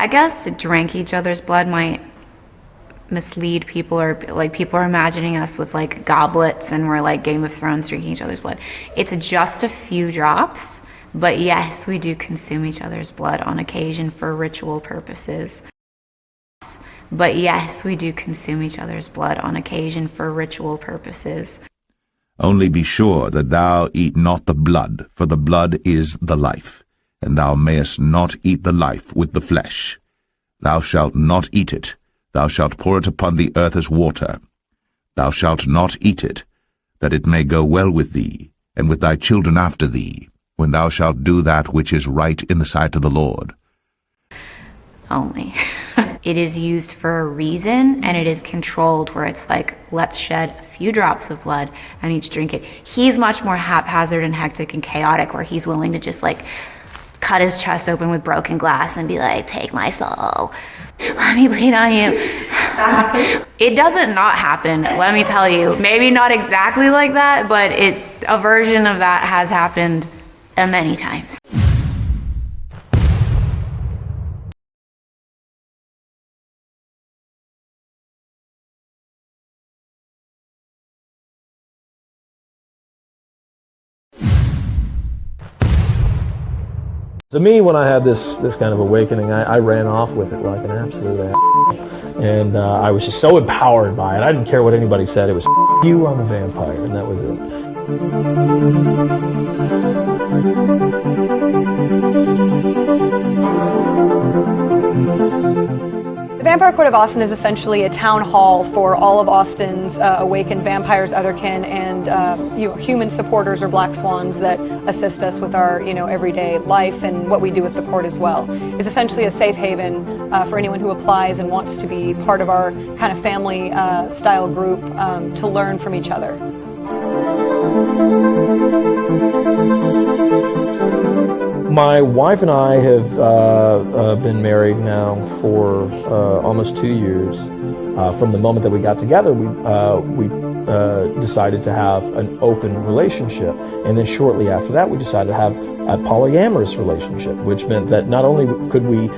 guess drink each other's blood might mislead people, or like people are imagining us with like goblets and we're like Game of Thrones drinking each other's blood. It's just a few drops, but yes, we do consume each other's blood on occasion for ritual purposes. But yes, we do consume each other's blood on occasion for ritual purposes. Only be sure that thou eat not the blood, for the blood is the life, and thou mayest not eat the life with the flesh. Thou shalt not eat it, thou shalt pour it upon the earth as water. Thou shalt not eat it, that it may go well with thee, and with thy children after thee, when thou shalt do that which is right in the sight of the Lord. Only. It is used for a reason, and it is controlled where it's like, let's shed a few drops of blood and each drink it. He's much more haphazard and hectic and chaotic, where he's willing to just like cut his chest open with broken glass and be like, take my soul, let me bleed on you. It doesn't not happen, let me tell you. Maybe not exactly like that, but a version of that has happened many times. To me, when I had this kind of awakening, I ran off with it like an absolute ass. And I was just so empowered by it. I didn't care what anybody said. It was, you, I'm a vampire, and that was it. The Vampire Court of Austin is essentially a town hall for all of Austin's awakened vampires, otherkin, and human supporters or black swans that assist us with our everyday life and what we do with the court as well. It's essentially a safe haven for anyone who applies and wants to be part of our kind of family style group to learn from each other. My wife and I have been married now for almost 2 years. From the moment that we got together, we decided to have an open relationship. And then shortly after that, we decided to have a polyamorous relationship, which meant that not only could we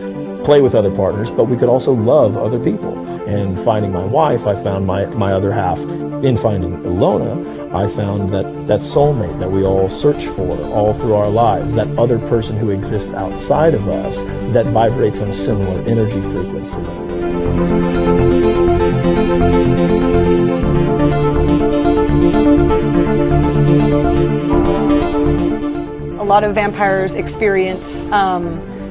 play with other partners, but we could also love other people. And finding my wife, I found my other half. In finding Ilona, I found that soulmate that we all search for all through our lives, that other person who exists outside of us that vibrates on a similar energy frequency. A lot of vampires experience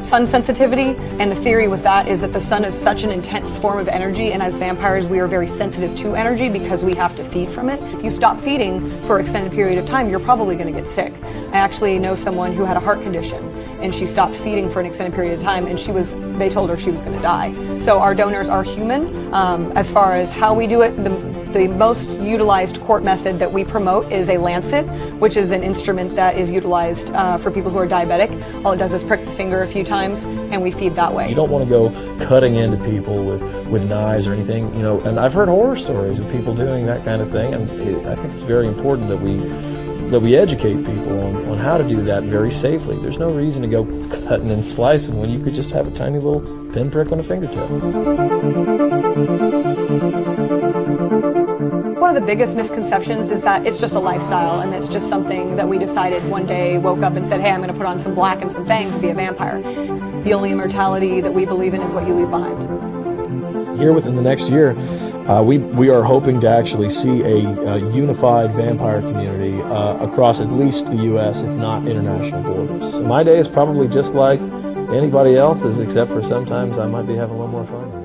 sun sensitivity, and the theory with that is that the sun is such an intense form of energy, and as vampires we are very sensitive to energy because we have to feed from it. If you stop feeding for an extended period of time, you're probably going to get sick. I actually know someone who had a heart condition, and she stopped feeding for an extended period of time, and they told her she was going to die. So our donors are human. As far as how we do it, the most utilized court method that we promote is a lancet, which is an instrument that is utilized for people who are diabetic. All it does is prick the finger a few times, and we feed that way. You don't want to go cutting into people with knives or anything, and I've heard horror stories of people doing that kind of thing, and I think it's very important that we educate people on how to do that very safely. There's no reason to go cutting and slicing when you could just have a tiny little pinprick on a fingertip. One of the biggest misconceptions is that it's just a lifestyle, and it's just something that we decided one day, woke up and said, hey, I'm going to put on some black and some fangs to be a vampire. The only immortality that we believe in is what you leave behind. Here within the next year, we are hoping to actually see a unified vampire community across at least the U.S., if not international borders. So my day is probably just like anybody else's, except for sometimes I might be having a little more fun.